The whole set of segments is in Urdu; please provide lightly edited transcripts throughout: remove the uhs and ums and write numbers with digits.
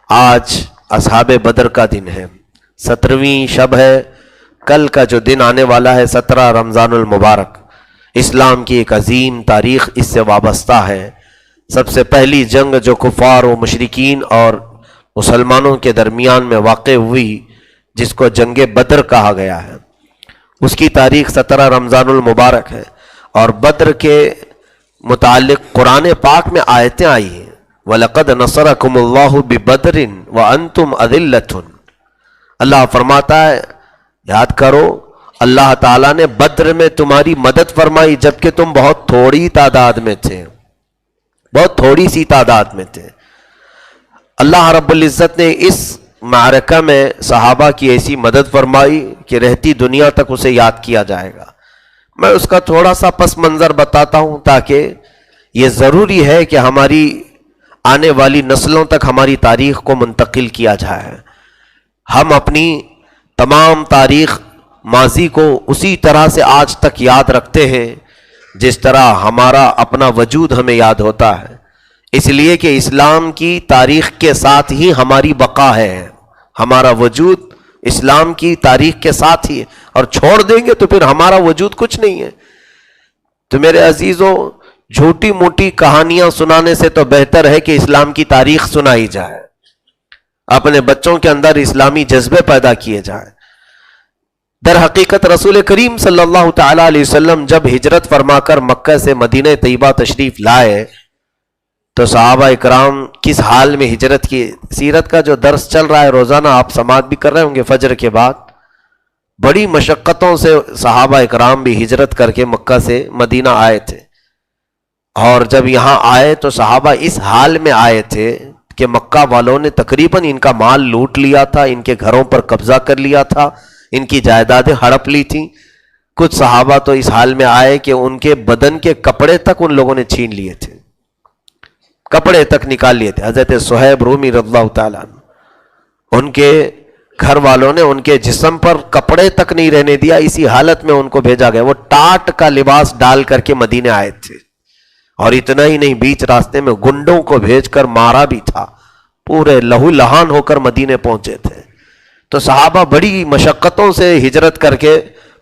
آج اصحاب بدر کا دن ہے، 17ویں شب ہے۔ کل کا جو دن آنے والا ہے 17 رمضان المبارک، اسلام کی ایک عظیم تاریخ اس سے وابستہ ہے۔ سب سے پہلی جنگ جو کفار و مشرکین اور مسلمانوں کے درمیان میں واقع ہوئی، جس کو جنگ بدر کہا گیا ہے، اس کی تاریخ 17 رمضان المبارک ہے۔ اور بدر کے متعلق قرآن پاک میں آیتیں آئی ہیں، وَلَقَدْ نَصَرَكُمُ اللَّهُ بِبَدْرٍ وَأَنْتُمْ أَذِلَّةٌ۔ اللہ فرماتا ہے یاد کرو، اللہ تعالیٰ نے بدر میں تمہاری مدد فرمائی جبکہ تم بہت تھوڑی تعداد میں تھے، بہت تھوڑی سی تعداد میں تھے۔ اللہ رب العزت نے اس معرکہ میں صحابہ کی ایسی مدد فرمائی کہ رہتی دنیا تک اسے یاد کیا جائے گا۔ میں اس کا تھوڑا سا پس منظر بتاتا ہوں تاکہ یہ ضروری ہے کہ ہماری آنے والی نسلوں تک ہماری تاریخ کو منتقل کیا جائے۔ ہم اپنی تمام تاریخ ماضی کو اسی طرح سے آج تک یاد رکھتے ہیں جس طرح ہمارا اپنا وجود ہمیں یاد ہوتا ہے، اس لیے کہ اسلام کی تاریخ کے ساتھ ہی ہماری بقا ہے۔ ہمارا وجود اسلام کی تاریخ کے ساتھ ہی ہے، اور چھوڑ دیں گے تو پھر ہمارا وجود کچھ نہیں ہے۔ تو میرے عزیزوں، جھوٹی موٹی کہانیاں سنانے سے تو بہتر ہے کہ اسلام کی تاریخ سنائی جائے، اپنے بچوں کے اندر اسلامی جذبے پیدا کیے جائیں۔ در حقیقت رسول کریم صلی اللہ تعالی علیہ وسلم جب ہجرت فرما کر مکہ سے مدینہ طیبہ تشریف لائے تو صحابہ اکرام کس حال میں ہجرت کی، سیرت کا جو درس چل رہا ہے روزانہ آپ سماعت بھی کر رہے ہوں گے فجر کے بعد، بڑی مشقتوں سے صحابہ اکرام بھی ہجرت کر کے مکہ سے مدینہ آئے تھے۔ اور جب یہاں آئے تو صحابہ اس حال میں آئے تھے کہ مکہ والوں نے تقریباً ان کا مال لوٹ لیا تھا، ان کے گھروں پر قبضہ کر لیا تھا، ان کی جائیدادیں ہڑپ لی تھیں۔ کچھ صحابہ تو اس حال میں آئے کہ ان کے بدن کے کپڑے تک ان لوگوں نے چھین لیے تھے، کپڑے تک نکال لیے تھے۔ حضرت صہیب رومی رضی اللہ تعالیٰ عنہ، ان کے گھر والوں نے ان کے جسم پر کپڑے تک نہیں رہنے دیا، اسی حالت میں ان کو بھیجا گیا۔ وہ ٹاٹ کا لباس ڈال کر کے مدینے آئے تھے، اور اتنا ہی نہیں، بیچ راستے میں گنڈوں کو بھیج کر مارا بھی تھا، پورے لہو لہان ہو کر مدینے پہنچے تھے۔ تو صحابہ بڑی مشقتوں سے ہجرت کر کے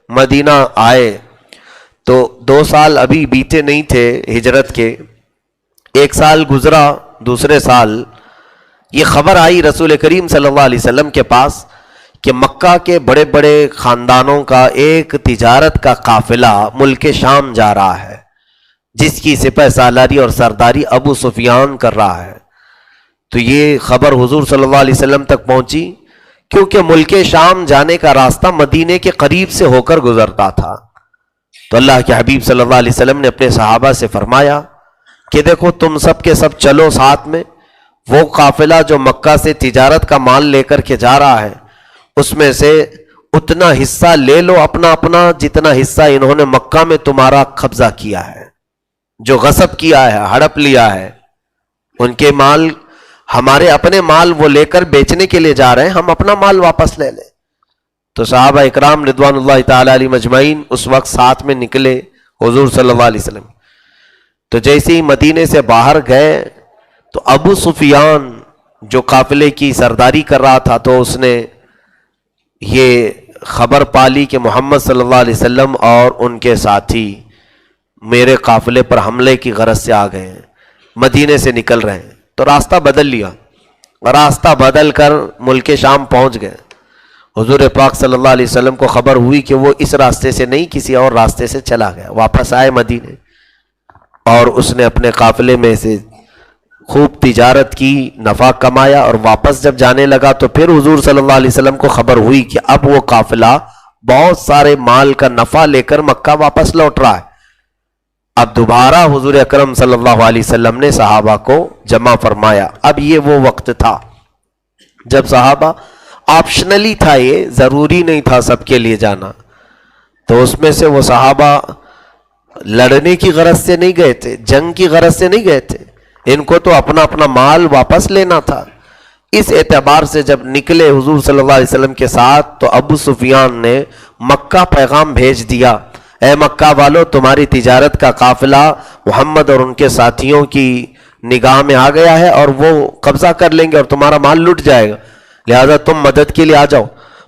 مدینہ آئے۔ تو 2 سال ابھی بیتے نہیں تھے ہجرت کے، 1 سال گزرا، دوسرے سال یہ خبر آئی رسول کریم صلی اللہ علیہ وسلم کے پاس کہ مکہ کے بڑے بڑے خاندانوں کا ایک تجارت کا قافلہ ملک شام جا رہا ہے، جس کی سپہ سالاری اور سرداری ابو سفیان کر رہا ہے۔ تو یہ خبر حضور صلی اللہ علیہ وسلم تک پہنچی، کیونکہ ملک شام جانے کا راستہ مدینے کے قریب سے ہو کر گزرتا تھا۔ تو اللہ کے حبیب صلی اللہ علیہ وسلم نے اپنے صحابہ سے فرمایا کہ دیکھو تم سب کے سب چلو ساتھ میں، وہ قافلہ جو مکہ سے تجارت کا مال لے کر کے جا رہا ہے اس میں سے اتنا حصہ لے لو اپنا اپنا جتنا حصہ انہوں نے مکہ میں تمہارا قبضہ کیا ہے، جو غصب کیا ہے، ہڑپ لیا ہے۔ ان کے مال ہمارے اپنے مال وہ لے کر بیچنے کے لیے جا رہے ہیں، ہم اپنا مال واپس لے لیں۔ تو صحابہ اکرام رضوان اللہ تعالی علیہ مجمعین اس وقت ساتھ میں نکلے حضور صلی اللہ علیہ وسلم۔ تو جیسے ہی مدینے سے باہر گئے تو ابو سفیان جو قافلے کی سرداری کر رہا تھا، تو اس نے یہ خبر پالی کہ محمد صلی اللہ علیہ وسلم اور ان کے ساتھی میرے قافلے پر حملے کی غرض سے آ گئے ہیں، مدینے سے نکل رہے ہیں۔ تو راستہ بدل لیا، راستہ بدل کر ملک شام پہنچ گئے۔ حضور پاک صلی اللہ علیہ وسلم کو خبر ہوئی کہ وہ اس راستے سے نہیں کسی اور راستے سے چلا گیا۔ واپس آئے مدینے، اور اس نے اپنے قافلے میں سے خوب تجارت کی، نفع کمایا، اور واپس جب جانے لگا تو پھر حضور صلی اللہ علیہ وسلم کو خبر ہوئی کہ اب وہ قافلہ بہت سارے مال کا نفع لے کر مکہ واپس لوٹ رہا ہے۔ اب دوبارہ حضور اکرم صلی اللہ علیہ وسلم نے صحابہ کو جمع فرمایا۔ اب یہ وہ وقت تھا جب صحابہ آپشنلی تھا، یہ ضروری نہیں تھا سب کے لیے جانا۔ تو اس میں سے وہ صحابہ لڑنے کی غرض سے نہیں گئے تھے، جنگ کی غرض سے نہیں گئے تھے، ان کو تو اپنا اپنا مال واپس لینا تھا۔ اس اعتبار سے جب نکلے حضور صلی اللہ علیہ وسلم کے ساتھ تو ابو سفیان نے مکہ پیغام بھیج دیا، اے مکہ والو، تمہاری تجارت کا قافلہ محمد اور ان کے ساتھیوں کی نگاہ میں آ گیا ہے اور وہ قبضہ کر لیں گے اور تمہارا مال لٹ جائے گا، لہذا تم مدد کے لیے آ جاؤ۔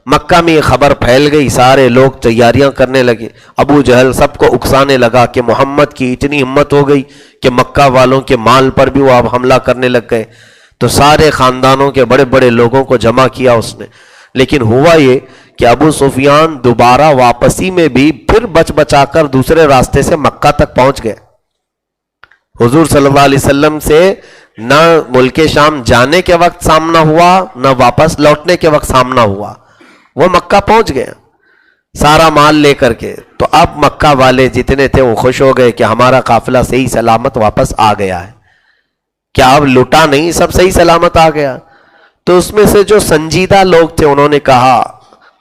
مکہ میں یہ خبر پھیل گئی، سارے لوگ تیاریاں کرنے لگے۔ ابو جہل سب کو اکسانے لگا کہ محمد کی اتنی ہمت ہو گئی کہ مکہ والوں کے مال پر بھی وہ اب حملہ کرنے لگ گئے۔ تو سارے خاندانوں کے بڑے بڑے لوگوں کو جمع کیا اس نے، لیکن ہوا یہ کہ ابو سفیان دوبارہ واپسی میں بھی پھر بچ بچا کر دوسرے راستے سے مکہ تک پہنچ گئے۔ حضور صلی اللہ علیہ وسلم سے نہ ملک شام جانے کے وقت سامنا ہوا، نہ واپس لوٹنے کے وقت سامنا ہوا، وہ مکہ پہنچ گئے سارا مال لے کر کے۔ تو اب مکہ والے جتنے تھے وہ خوش ہو گئے کہ ہمارا قافلہ صحیح سلامت واپس آ گیا ہے، کیا اب لٹا نہیں، سب صحیح سلامت آ گیا۔ تو اس میں سے جو سنجیدہ لوگ تھے انہوں نے کہا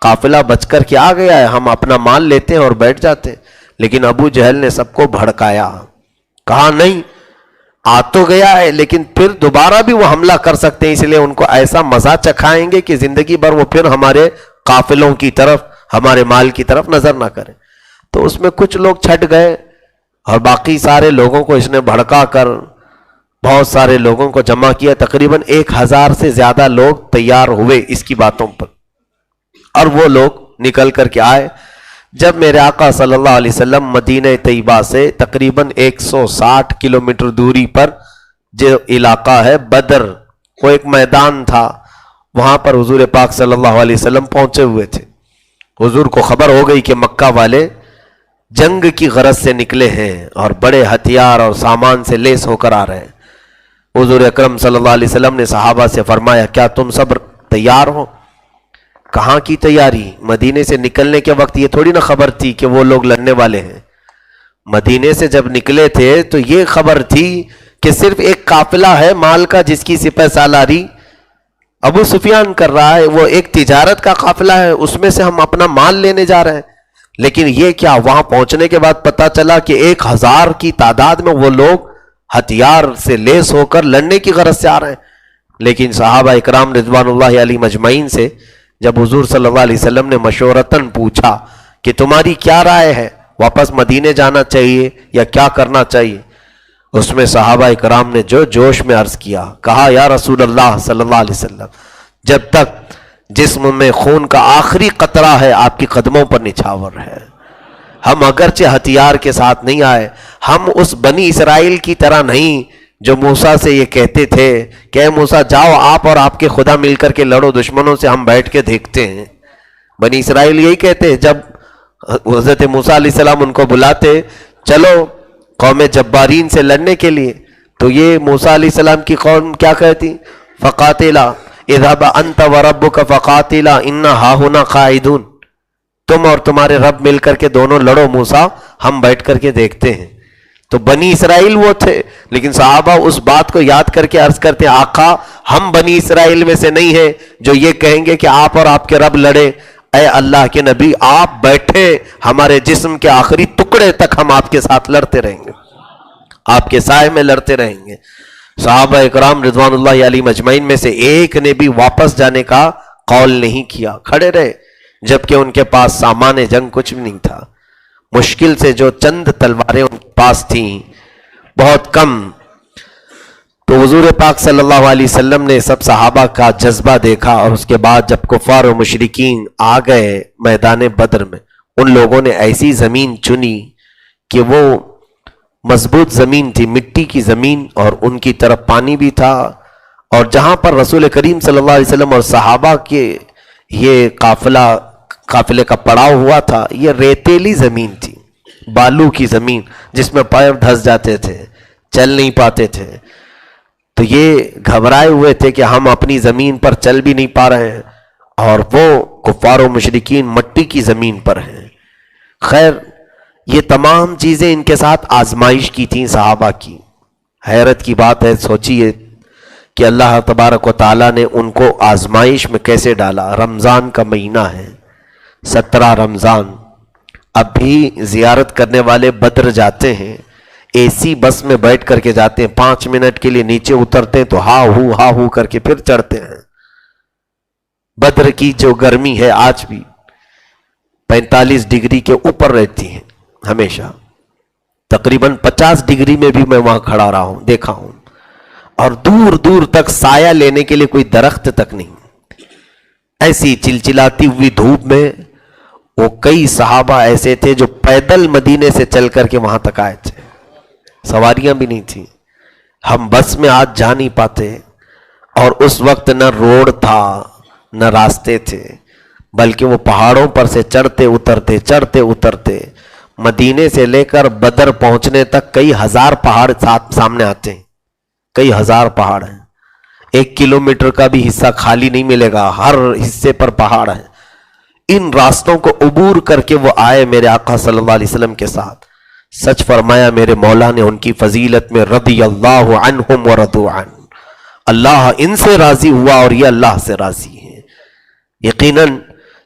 قافلہ بچ کر کے آ گیا ہے، ہم اپنا مال لیتے ہیں اور بیٹھ جاتے ہیں۔ لیکن ابو جہل نے سب کو بھڑکایا، کہا نہیں، آ تو گیا ہے لیکن پھر دوبارہ بھی وہ حملہ کر سکتے ہیں، اس لیے ان کو ایسا مزہ چکھائیں گے کہ زندگی بھر وہ پھر ہمارے قافلوں کی طرف، ہمارے مال کی طرف نظر نہ کریں۔ تو اس میں کچھ لوگ چھٹ گئے اور باقی سارے لوگوں کو اس نے بھڑکا کر بہت سارے لوگوں کو جمع کیا، تقریباً 1000 سے زیادہ لوگ تیار ہوئے اس کی باتوں پر، اور وہ لوگ نکل کر کے آئے۔ جب میرے آقا صلی اللہ علیہ وسلم مدینہ طیبہ سے تقریباً 160 کلومیٹر دوری پر جو علاقہ ہے بدر، وہ ایک میدان تھا، وہاں پر حضور پاک صلی اللہ علیہ وسلم پہنچے ہوئے تھے۔ حضور کو خبر ہو گئی کہ مکہ والے جنگ کی غرض سے نکلے ہیں اور بڑے ہتھیار اور سامان سے لیس ہو کر آ رہے ہیں۔ حضور اکرم صلی اللہ علیہ وسلم نے صحابہ سے فرمایا کیا تم سب تیار ہو؟ کہاں کی تیاری؟ مدینے سے نکلنے کے وقت یہ تھوڑی نہ خبر تھی کہ وہ لوگ لڑنے والے ہیں۔ مدینے سے جب نکلے تھے تو یہ خبر تھی کہ صرف ایک قافلہ ہے مال کا جس کی سپہ سالاری ابو سفیان کر رہا ہے، وہ ایک تجارت کا قافلہ ہے، اس میں سے ہم اپنا مال لینے جا رہے ہیں۔ لیکن یہ کیا، وہاں پہنچنے کے بعد پتا چلا کہ 1000 کی تعداد میں وہ لوگ ہتھیار سے لیس ہو کر لڑنے کی غرض سے آ رہے ہیں۔ لیکن صحابہ اکرام رضوان اللہ علیہ مجمعین سے جب حضور صلی اللہ علیہ وسلم نے مشورتاً پوچھا کہ تمہاری کیا رائے ہے، واپس مدینے جانا چاہیے یا کیا کرنا چاہیے، اس میں صحابہ اکرام نے جو جوش میں عرض کیا، کہا یا رسول اللہ صلی اللہ علیہ وسلم، جب تک جسم میں خون کا آخری قطرہ ہے آپ کی قدموں پر نچھاور ہے۔ ہم اگرچہ ہتھیار کے ساتھ نہیں آئے، ہم اس بنی اسرائیل کی طرح نہیں جو موسیٰ سے یہ کہتے تھے کہ اے موسیٰ جاؤ آپ اور آپ کے خدا مل کر کے لڑو دشمنوں سے، ہم بیٹھ کے دیکھتے ہیں۔ بنی اسرائیل یہی کہتے ہیں، جب حضرت موسیٰ علیہ السلام ان کو بلاتے چلو قوم جبارین سے لڑنے کے لیے، تو یہ موسیٰ علیہ السلام کی قوم کیا کہتی؟ فقاتلا اذهب انت وربک فقاتلا انا ہاہنا قاعدون، تم اور تمہارے رب مل کر کے دونوں لڑو موسیٰ، ہم بیٹھ کر کے دیکھتے ہیں۔ تو بنی اسرائیل وہ تھے، لیکن صحابہ اس بات کو یاد کر کے عرض کرتے ہیں آقا ہم بنی اسرائیل میں سے نہیں ہیں جو یہ کہیں گے کہ آپ اور آپ کے رب لڑے۔ اے اللہ کے نبی آپ بیٹھے، ہمارے جسم کے آخری ٹکڑے تک ہم آپ کے ساتھ لڑتے رہیں گے، آپ کے سائے میں لڑتے رہیں گے۔ صحابہ اکرام رضوان اللہ علیہ مجمعین میں سے ایک نے بھی واپس جانے کا قول نہیں کیا، کھڑے رہے، جبکہ ان کے پاس سامان جنگ کچھ بھی نہیں تھا۔ مشکل سے جو چند تلواریں ان کے پاس تھیں، بہت کم۔ تو حضور پاک صلی اللہ علیہ وسلم نے سب صحابہ کا جذبہ دیکھا، اور اس کے بعد جب کفار و مشرکین آ گئے میدان بدر میں، ان لوگوں نے ایسی زمین چنی کہ وہ مضبوط زمین تھی، مٹی کی زمین، اور ان کی طرف پانی بھی تھا، اور جہاں پر رسول کریم صلی اللہ علیہ وسلم اور صحابہ کے یہ قافلے کا پڑاؤ ہوا تھا، یہ ریتیلی زمین تھی، بالو کی زمین جس میں پیر دھس جاتے تھے، چل نہیں پاتے تھے۔ تو یہ گھبرائے ہوئے تھے کہ ہم اپنی زمین پر چل بھی نہیں پا رہے ہیں، اور وہ کفار و مشرکین مٹی کی زمین پر ہیں۔ خیر یہ تمام چیزیں ان کے ساتھ آزمائش کی تھیں صحابہ کی۔ حیرت کی بات ہے، سوچیے کہ اللہ تبارک و تعالیٰ نے ان کو آزمائش میں کیسے ڈالا۔ رمضان کا مہینہ ہے، 17 رمضان، اب بھی زیارت کرنے والے بدر جاتے ہیں، اے سی بس میں بیٹھ کر کے جاتے ہیں، 5 منٹ کے لیے نیچے اترتے ہیں تو ہا ہو کر کے پھر چڑھتے ہیں۔ بدر کی جو گرمی ہے آج بھی 45 ڈگری کے اوپر رہتی ہے ہمیشہ، تقریباً 50 ڈگری میں بھی میں وہاں کھڑا رہا ہوں، دیکھا ہوں۔ اور دور دور تک سایہ لینے کے لیے کوئی درخت تک نہیں. ایسی چلچلاتی ہوئی دھوپ میں وہ کئی صحابہ ایسے تھے جو پیدل مدینے سے چل کر کے وہاں تک آئے تھے. سواریاں بھی نہیں تھیں. ہم بس میں آج جا نہیں پاتے، اور اس وقت نہ روڈ تھا نہ راستے تھے، بلکہ وہ پہاڑوں پر سے چڑھتے اترتے مدینے سے لے کر بدر پہنچنے تک کئی ہزار پہاڑ سامنے آتے ہیں. کئی ہزار پہاڑ ہیں. 1 کلومیٹر کا بھی حصہ خالی نہیں ملے گا، ہر حصے پر پہاڑ ہیں. ان راستوں کو عبور کر کے وہ آئے میرے آقا صلی اللہ علیہ وسلم کے ساتھ. سچ فرمایا میرے مولا نے ان کی فضیلت میں، رضی اللہ عنہم ورضوا عنہ، اللہ ان سے راضی ہوا اور یہ اللہ سے راضی ہیں. یقیناً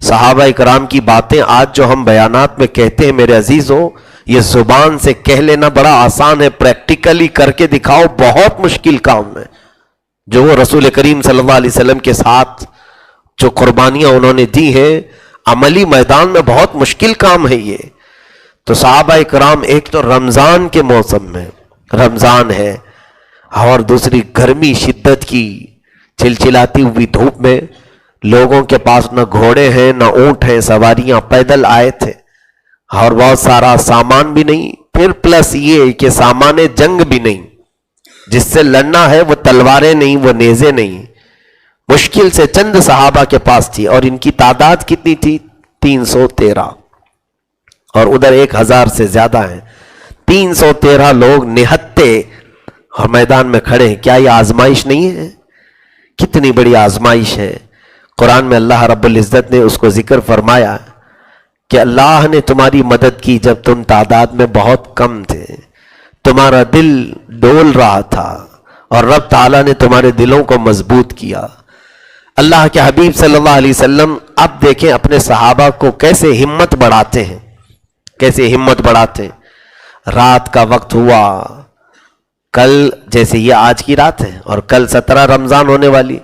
صحابہ اکرام کی باتیں آج جو ہم بیانات میں کہتے ہیں میرے عزیزوں، یہ زبان سے کہہ لینا بڑا آسان ہے، پریکٹیکلی کر کے دکھاؤ بہت مشکل کام ہے. جو وہ رسول کریم صلی اللہ علیہ وسلم کے ساتھ جو قربانیاں انہوں نے دی ہیں، عملی میدان میں بہت مشکل کام ہے یہ. تو صحابہ اکرام ایک تو رمضان کے موسم میں، رمضان ہے، اور دوسری گرمی شدت کی چلچلاتی ہوئی دھوپ میں، لوگوں کے پاس نہ گھوڑے ہیں نہ اونٹ ہیں، سواریاں پیدل آئے تھے، اور بہت سارا سامان بھی نہیں. پھر پلس یہ کہ سامان جنگ بھی نہیں، جس سے لڑنا ہے وہ تلواریں نہیں، وہ نیزے نہیں. مشکل سے چند صحابہ کے پاس تھی، اور ان کی تعداد کتنی تھی؟ 313، اور ادھر 1000 سے زیادہ ہیں. 313 لوگ نہتے اور میدان میں کھڑے ہیں. کیا یہ آزمائش نہیں ہے؟ کتنی بڑی آزمائش ہے. قرآن میں اللہ رب العزت نے اس کو ذکر فرمایا کہ اللہ نے تمہاری مدد کی جب تم تعداد میں بہت کم تھے، تمہارا دل ڈول رہا تھا، اور رب تعالیٰ نے تمہارے دلوں کو مضبوط کیا. اللہ کے حبیب صلی اللہ علیہ وسلم اب دیکھیں اپنے صحابہ کو کیسے ہمت بڑھاتے ہیں، کیسے ہمت بڑھاتے ہیں. رات کا وقت ہوا، کل جیسے یہ آج کی رات ہے اور کل 17 رمضان ہونے والی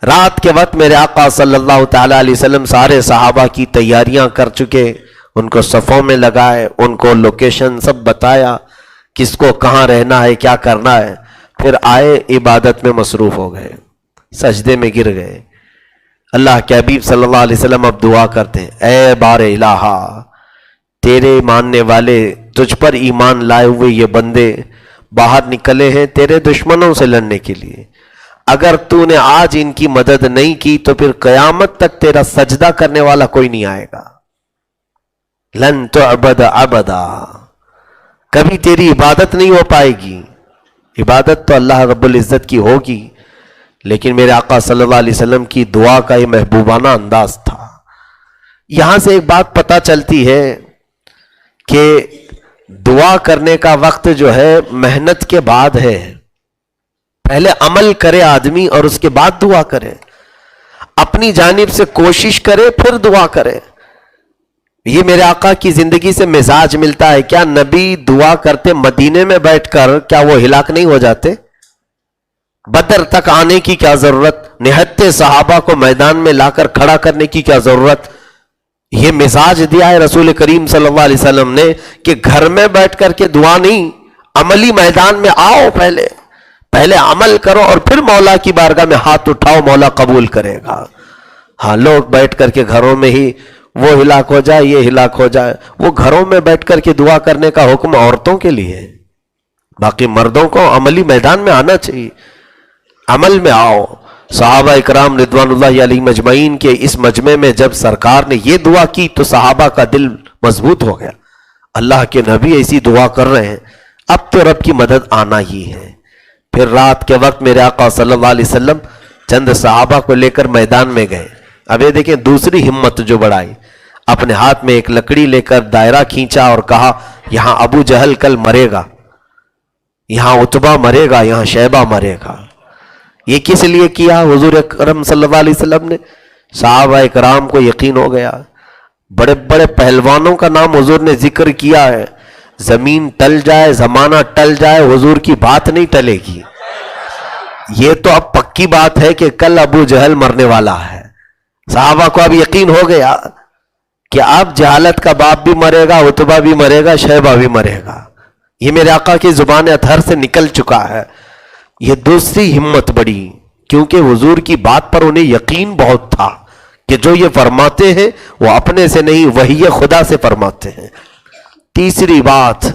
رات کے وقت میرے آقا صلی اللہ تعالیٰ علیہ وسلم سارے صحابہ کی تیاریاں کر چکے. ان کو صفوں میں لگائے، ان کو لوکیشن سب بتایا، کس کو کہاں رہنا ہے، کیا کرنا ہے. پھر آئے عبادت میں مصروف ہو گئے، سجدے میں گر گئے. اللہ کے حبیب صلی اللہ علیہ وسلم اب دعا کرتے ہیں، اے بار الہا، تیرے ماننے والے، تجھ پر ایمان لائے ہوئے یہ بندے باہر نکلے ہیں تیرے دشمنوں سے لڑنے کے لیے. اگر تو نے آج ان کی مدد نہیں کی تو پھر قیامت تک تیرا سجدہ کرنے والا کوئی نہیں آئے گا. لن تعبد ابدا، کبھی تیری عبادت نہیں ہو پائے گی. عبادت تو اللہ رب العزت کی ہوگی، لیکن میرے آقا صلی اللہ علیہ وسلم کی دعا کا یہ محبوبانہ انداز تھا. یہاں سے ایک بات پتہ چلتی ہے کہ دعا کرنے کا وقت جو ہے محنت کے بعد ہے. پہلے عمل کرے آدمی اور اس کے بعد دعا کرے، اپنی جانب سے کوشش کرے پھر دعا کرے. یہ میرے آقا کی زندگی سے مزاج ملتا ہے. کیا نبی دعا کرتے مدینے میں بیٹھ کر کیا وہ ہلاک نہیں ہو جاتے؟ بدر تک آنے کی کیا ضرورت؟ نہتے صحابہ کو میدان میں لا کر کھڑا کرنے کی کیا ضرورت؟ یہ مزاج دیا ہے رسول کریم صلی اللہ علیہ وسلم نے کہ گھر میں بیٹھ کر کے دعا نہیں، عملی میدان میں آؤ، پہلے عمل کرو اور پھر مولا کی بارگاہ میں ہاتھ اٹھاؤ، مولا قبول کرے گا. ہاں، لوگ بیٹھ کر کے گھروں میں ہی وہ ہلاک ہو جائے، یہ ہلاک ہو جائے. وہ گھروں میں بیٹھ کر کے دعا کرنے کا حکم عورتوں کے لیے ہے. باقی مردوں کو عملی میدان میں آنا چاہیے. عمل میں آؤ. صحابہ اکرام رضوان اللہ علیہم اجمعین کے اس مجمع میں جب سرکار نے یہ دعا کی تو صحابہ کا دل مضبوط ہو گیا. اللہ کے نبی ایسی دعا کر رہے ہیں، اب تو رب کی مدد آنا ہی ہے. پھر رات کے وقت میرے آقا صلی اللہ علیہ وسلم چند صحابہ کو لے کر میدان میں گئے. اب یہ دیکھیں دوسری ہمت جو بڑھائی، اپنے ہاتھ میں ایک لکڑی لے کر دائرہ کھینچا اور کہا یہاں ابو جہل کل مرے گا، یہاں عتبہ مرے گا، یہاں شیبہ مرے گا. یہ کس لیے کیا حضور اکرم صلی اللہ علیہ وسلم نے؟ صحابہ اکرام کو یقین ہو گیا. بڑے بڑے پہلوانوں کا نام حضور نے ذکر کیا ہے. زمین ٹل جائے، زمانہ ٹل جائے، حضور کی بات نہیں ٹلے گی. یہ تو اب پکی بات ہے کہ کل ابو جہل مرنے والا ہے. صحابہ کو اب یقین ہو گیا کہ اب جہالت کا باپ بھی مرے گا، عتبہ بھی مرے گا، شیبہ بھی مرے گا. یہ میرے آقا کی زبان اطہر سے نکل چکا ہے. یہ دوسری ہمت بڑی، کیونکہ حضور کی بات پر انہیں یقین بہت تھا کہ جو یہ فرماتے ہیں وہ اپنے سے نہیں، وحی خدا سے فرماتے ہیں۔ تیسری بات،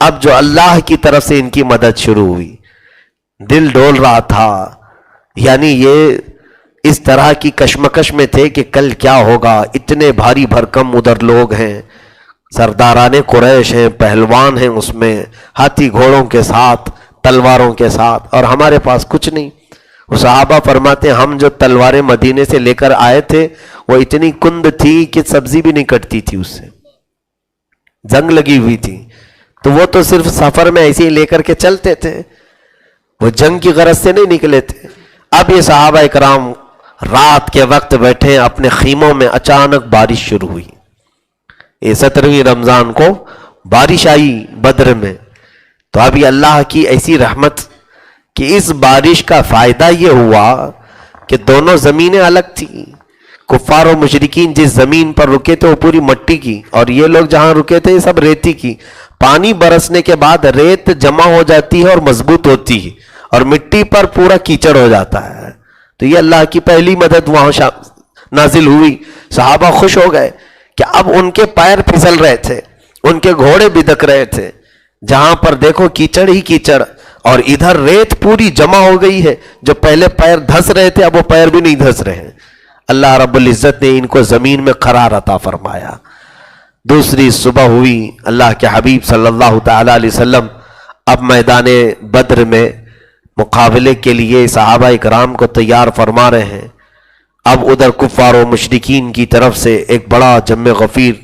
اب جو اللہ کی طرف سے ان کی مدد شروع ہوئی، دل ڈول رہا تھا، یعنی یہ اس طرح کی کشمکش میں تھے کہ کل کیا ہوگا، اتنے بھاری بھرکم ادھر لوگ ہیں، سرداران قریش ہیں، پہلوان ہیں، اس میں ہاتھی گھوڑوں کے ساتھ، تلواروں کے ساتھ، اور ہمارے پاس کچھ نہیں۔ وہ صحابہ فرماتے ہیں ہم جو تلواریں مدینے سے لے کر آئے تھے وہ اتنی کند تھی کہ سبزی بھی نہیں کٹتی تھی، اس سے زنگ لگی ہوئی تھی، تو وہ تو صرف سفر میں ایسے ہی لے کر کے چلتے تھے، وہ جنگ کی غرض سے نہیں نکلے تھے۔ اب یہ صحابہ اکرام رات کے وقت بیٹھے اپنے خیموں میں، اچانک بارش شروع ہوئی۔ یہ 17ویں رمضان کو بارش آئی بدر میں، تو ابھی اللہ کی ایسی رحمت کہ اس بارش کا فائدہ یہ ہوا کہ دونوں زمینیں الگ تھیں۔ کفار و مشرکین جس زمین پر رکے تھے وہ پوری مٹی کی، اور یہ لوگ جہاں رکے تھے یہ سب ریتی کی۔ پانی برسنے کے بعد ریت جمع ہو جاتی ہے اور مضبوط ہوتی ہے، اور مٹی پر پورا کیچڑ ہو جاتا ہے۔ تو یہ اللہ کی پہلی مدد وہاں نازل ہوئی۔ صحابہ خوش ہو گئے کہ اب ان کے پیر پھسل رہے تھے، ان کے گھوڑے بدک رہے تھے، جہاں پر دیکھو کیچڑ ہی کیچڑ، اور ادھر ریت پوری جمع ہو گئی ہے۔ جو پہلے پیر دھس رہے تھے اب وہ پیر بھی نہیں دھس رہے ہیں۔ اللہ رب العزت نے ان کو زمین میں قرار عطا فرمایا۔ دوسری صبح ہوئی، اللہ کے حبیب صلی اللہ تعالی علیہ وسلم اب میدان بدر میں مقابلے کے لیے صحابہ اکرام کو تیار فرما رہے ہیں۔ اب ادھر کفار و مشرکین کی طرف سے ایک بڑا جم غفیر،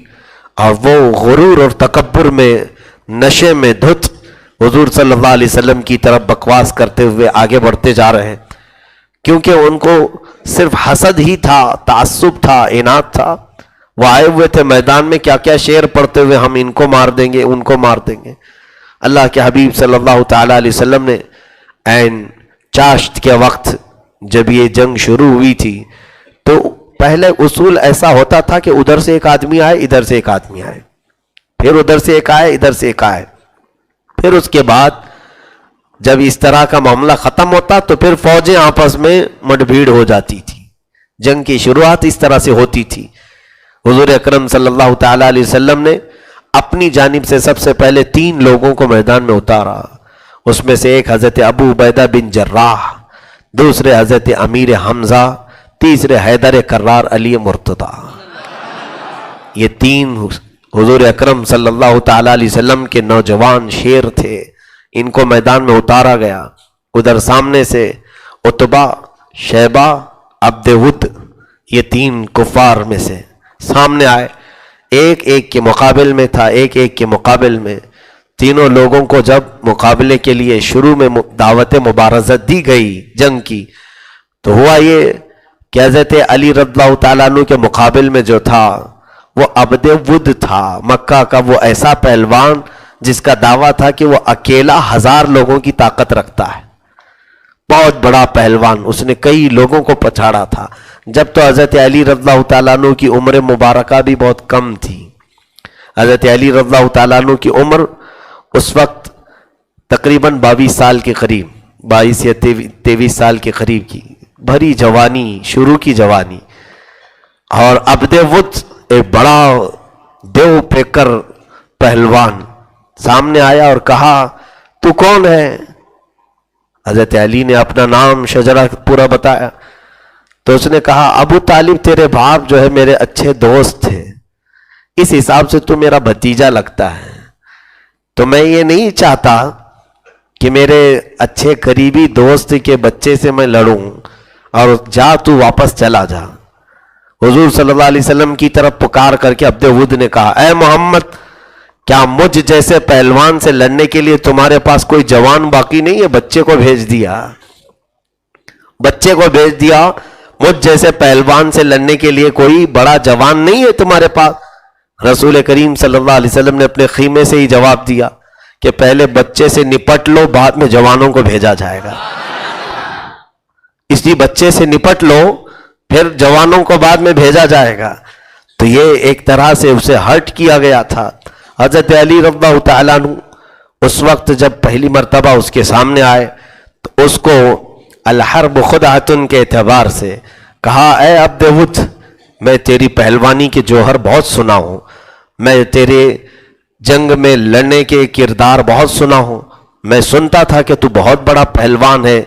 اور وہ غرور اور تکبر میں، نشے میں دھت حضور صلی اللہ علیہ وسلم کی طرف بکواس کرتے ہوئے آگے بڑھتے جا رہے ہیں، کیونکہ ان کو صرف حسد ہی تھا، تعصب تھا، اناد تھا۔ وہ آئے ہوئے تھے میدان میں کیا کیا شعر پڑھتے ہوئے، ہم ان کو مار دیں گے، ان کو مار دیں گے۔ اللہ کے حبیب صلی اللہ تعالی علیہ وسلم نے عین چاشت کے وقت جب یہ جنگ شروع ہوئی تھی، تو پہلے اصول ایسا ہوتا تھا کہ ادھر سے ایک آدمی آئے، ادھر سے ایک آدمی آئے، پھر ادھر سے ایک آئے، ادھر سے ایک آئے، پھر اس کے بعد جب اس طرح کا معاملہ ختم ہوتا تو پھر فوجیں آپس میں مٹ بھیڑ ہو جاتی تھی۔ جنگ کی شروعات اس طرح سے ہوتی تھی۔ حضور اکرم صلی اللہ تعالی علیہ وسلم نے اپنی جانب سے سب سے پہلے 3 لوگوں کو میدان میں اتارا۔ اس میں سے ایک حضرت ابو عبیدہ بن جراح، دوسرے حضرت امیر حمزہ، تیسرے حیدر کرار علی مرتضی۔ یہ 3 حضور اکرم صلی اللہ تعالی علیہ وسلم کے نوجوان شیر تھے، ان کو میدان میں اتارا گیا۔ ادھر سامنے سے عتبہ، شیبہ، عبد ود، یہ 3 کفار میں سے سامنے آئے، ایک ایک کے مقابل میں تھا، ایک ایک کے مقابل میں۔ تینوں لوگوں کو جب مقابلے کے لیے شروع میں دعوت مبارزت دی گئی جنگ کی، تو ہوا یہ کہ حضرت علی رضی اللہ تعالیٰ عنہ کے مقابل میں جو تھا وہ عبد ود تھا، مکہ کا وہ ایسا پہلوان جس کا دعویٰ تھا کہ وہ اکیلا 1000 لوگوں کی طاقت رکھتا ہے، بہت بڑا پہلوان، اس نے کئی لوگوں کو پچھاڑا تھا۔ جب تو حضرت علی رضی اللہ تعالیٰ عنہ کی عمر مبارکہ بھی بہت کم تھی۔ حضرت علی رضی اللہ تعالیٰ عنہ کی عمر اس وقت تقریباً 22 سال کے قریب، 22 یا 23 سال کے قریب کی بھری جوانی، شروع کی جوانی۔ اور عبد ود ایک بڑا دیو پیکر پہلوان سامنے آیا اور کہا تو کون ہے؟ حضرت علی نے اپنا نام شجرہ پورا بتایا، تو اس نے کہا ابو طالب تیرے باپ جو ہے میرے اچھے دوست تھے، اس حساب سے تو میرا بھتیجا لگتا ہے، تو میں یہ نہیں چاہتا کہ میرے اچھے قریبی دوست کے بچے سے میں لڑوں، اور جا تو واپس چلا جا۔ حضور صلی اللہ علیہ وسلم کی طرف پکار کر کے عبد ود نے کہا اے محمد، کیا مجھ جیسے پہلوان سے لڑنے کے لیے تمہارے پاس کوئی جوان باقی نہیں ہے؟ بچے کو بھیج دیا، بچے کو بھیج دیا، مجھ جیسے پہلوان سے لڑنے کے لیے کوئی بڑا جوان نہیں ہے تمہارے پاس؟ رسول کریم صلی اللہ علیہ وسلم نے اپنے خیمے سے ہی جواب دیا کہ پہلے بچے سے نپٹ لو، بعد میں جوانوں کو بھیجا جائے گا۔ اس لیے بچے سے نپٹ لو، پھر جوانوں کو بعد میں بھیجا جائے گا۔ تو یہ ایک طرح سے اسے ہرٹ کیا گیا تھا۔ حضرت علی رضی اللہ تعالیٰ عنہ اس وقت جب پہلی مرتبہ اس کے سامنے آئے تو اس کو الحرب خدعتن کے اعتبار سے کہا، اے عبد ود، میں تیری پہلوانی کے جوہر بہت سنا ہوں، میں تیرے جنگ میں لڑنے کے کردار بہت سنا ہوں، میں سنتا تھا کہ تو بہت بڑا پہلوان ہے،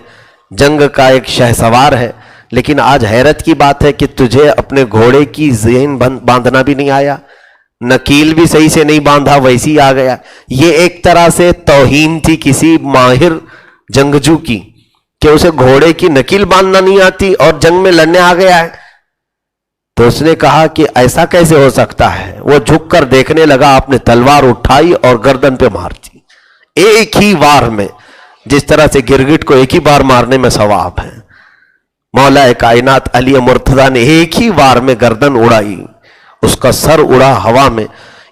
جنگ کا ایک شہسوار ہے، لیکن آج حیرت کی بات ہے کہ تجھے اپنے گھوڑے کی ذہن باندھنا بھی نہیں آیا، نکیل بھی صحیح سے نہیں باندھا، ویسی آ گیا۔ یہ ایک طرح سے توہین تھی کسی ماہر جنگجو کی کہ اسے گھوڑے کی نکیل باندھنا نہیں آتی اور جنگ میں لڑنے آ گیا ہے۔ تو اس نے کہا کہ ایسا کیسے ہو سکتا ہے؟ وہ جھک کر دیکھنے لگا، آپ نے تلوار اٹھائی اور گردن پہ مار دی ایک ہی وار میں، جس طرح سے گرگٹ کو ایک ہی بار مارنے میں ثواب ہے، مولا کائنات علی مرتضیٰ نے ایک ہی وار میں گردن اڑائی، اس کا سر اڑا ہوا میں۔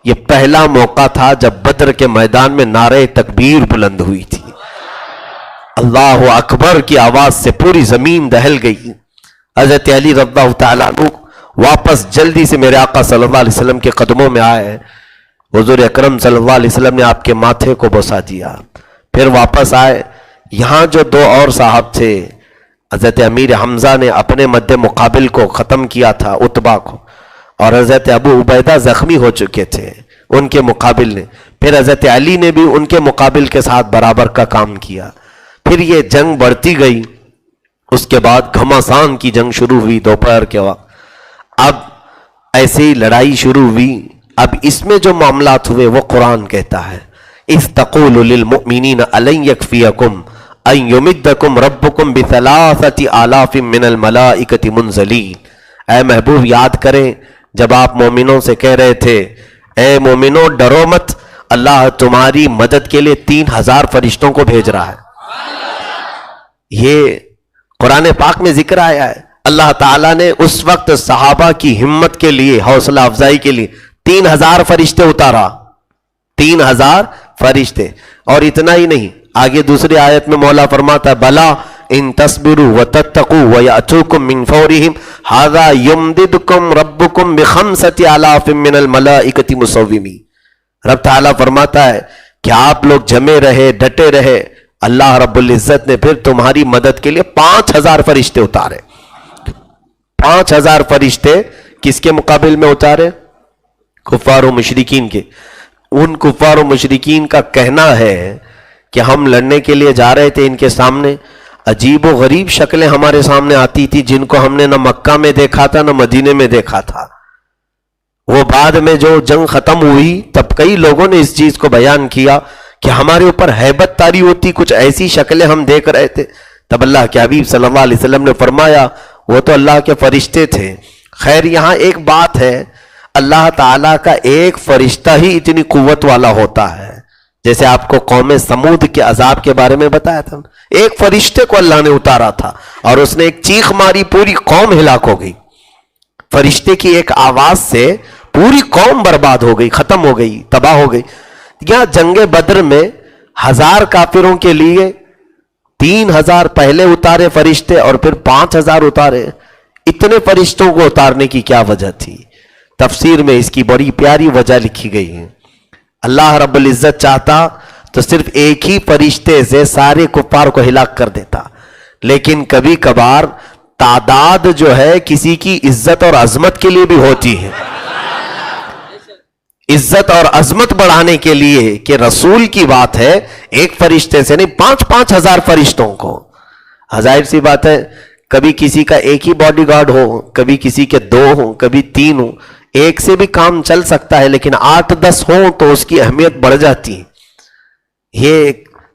یہ پہلا موقع تھا جب بدر کے میدان میں نعرہ تکبیر بلند ہوئی تھی، اللہ اکبر کی آواز سے پوری زمین دہل گئی۔ حضرت علی رضی اللہ تعالیٰ عنہ واپس جلدی سے میرے آقا صلی اللہ علیہ وسلم کے قدموں میں آئے، حضور اکرم صلی اللہ علیہ وسلم نے آپ کے ماتھے کو بوسہ دیا، پھر واپس آئے۔ یہاں جو دو اور صاحب تھے، حضرت امیر حمزہ نے اپنے مد مقابل کو ختم کیا تھا، عتبہ کو، اور حضرت ابو عبیدہ زخمی ہو چکے تھے ان کے مقابل نے، پھر حضرت علی نے بھی ان کے مقابل کے ساتھ برابر کا کام کیا۔ پھر یہ جنگ بڑھتی گئی، اس کے بعد گھمسان کی جنگ شروع ہوئی دوپہر کے وقت۔ اب ایسی لڑائی شروع ہوئی۔ اب اس میں جو معاملات ہوئے وہ قرآن کہتا ہے، اِذْ تَقُولُ لِلْمُؤْمِنِينَ أَلَنْ يَكْفِيَكُمْ أَنْ يُمِدَّكُمْ رَبُّكُمْ بِثَلَاثَةِ آلَافٍ مِّنَ الْمَلَائِكَةِ مُنزَلِينَ۔ اے محبوب یاد کریں جب آپ مومنوں سے کہہ رہے تھے، اے مومنوں ڈرو مت، اللہ تمہاری مدد کے لیے 3000 فرشتوں کو بھیج رہا ہے۔ یہ قرآن پاک میں ذکر آیا ہے۔ اللہ تعالیٰ نے اس وقت صحابہ کی ہمت کے لیے، حوصلہ افزائی کے لیے 3000 فرشتے اتارا، 3000 فرشتے۔ اور اتنا ہی نہیں، آگے دوسری آیت میں مولا فرماتا ہے، بلا ان تصبروا وتتقوا ويأتوكم من فورهم هذا يمددكم ربكم بخمسة آلاف من الملائكة مسومين۔ رب تعالیٰ فرماتا ہے کہ آپ لوگ جمے رہے، ڈٹے رہے، اللہ رب العزت نے پھر تمہاری مدد کے لیے 5000 فرشتے اتارے۔ 5000 فرشتے کس کے مقابل میں اتارے؟ کفار و مشرکین کے۔ ان کفار و مشرکین کا کہنا ہے کہ ہم لڑنے کے لیے جا رہے تھے، ان کے سامنے عجیب و غریب شکلیں ہمارے سامنے آتی تھی جن کو ہم نے نہ مکہ میں دیکھا تھا نہ مدینے میں دیکھا تھا۔ وہ بعد میں جو جنگ ختم ہوئی تب کئی لوگوں نے اس چیز کو بیان کیا کہ ہمارے اوپر ہیبت طاری ہوتی، کچھ ایسی شکلیں ہم دیکھ رہے تھے۔ تب اللہ کے حبیب صلی اللہ علیہ وسلم نے فرمایا وہ تو اللہ کے فرشتے تھے۔ خیر یہاں ایک بات ہے، اللہ تعالیٰ کا ایک فرشتہ ہی اتنی قوت والا ہوتا ہے، جیسے آپ کو قوم سمود کے عذاب کے بارے میں بتایا تھا، ایک فرشتے کو اللہ نے اتارا تھا اور اس نے ایک چیخ ماری، پوری قوم ہلاک ہو گئی۔ فرشتے کی ایک آواز سے پوری قوم برباد ہو گئی، ختم ہو گئی، تباہ ہو گئی۔ یہاں جنگ بدر میں 1000 کافروں کے لیے 3000 پہلے اتارے فرشتے اور پھر 5000 اتارے۔ اتنے فرشتوں کو اتارنے کی کیا وجہ تھی؟ تفسیر میں اس کی بڑی پیاری وجہ لکھی گئی ہے۔ اللہ رب العزت چاہتا تو صرف ایک ہی فرشتے سے سارے کفار کو ہلاک کر دیتا، لیکن کبھی کبھار تعداد جو ہے کسی کی عزت اور عظمت کے لیے بھی ہوتی ہے، عزت اور عظمت بڑھانے کے لیے کہ رسول کی بات ہے، ایک فرشتے سے نہیں 5,000 فرشتوں کو۔ ظاہر سی بات ہے کبھی کسی کا ایک ہی باڈی گارڈ ہو، کبھی کسی کے 2 ہوں، کبھی 3 ہوں، ایک سے بھی کام چل سکتا ہے، لیکن 8-10 ہوں تو اس کی اہمیت بڑھ جاتی ہے۔ یہ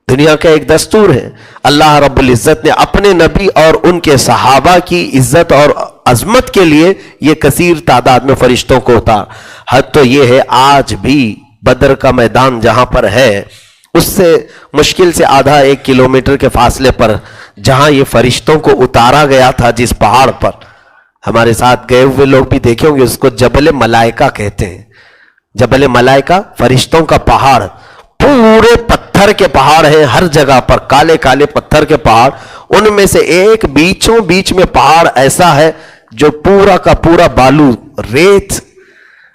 دنیا کا ایک دستور ہے۔ اللہ رب العزت نے اپنے نبی اور ان کے صحابہ کی عزت اور عظمت کے لیے یہ کثیر تعداد میں فرشتوں کو اتار۔ حد تو یہ ہے آج بھی بدر کا میدان جہاں پر ہے اس سے مشکل سے آدھا 1 کلومیٹر کے فاصلے پر جہاں یہ فرشتوں کو اتارا گیا تھا، جس پہاڑ پر ہمارے ساتھ گئے ہوئے لوگ بھی دیکھیں ہوں گے، اس کو جبل ملائکہ کہتے ہیں۔ جبل ملائکہ فرشتوں کا پہاڑ، پورے پتھر کے پہاڑ ہیں، ہر جگہ پر کالے کالے پتھر کے پہاڑ، ان میں سے ایک بیچوں بیچ میں پہاڑ ایسا ہے جو پورا کا پورا بالو، ریت،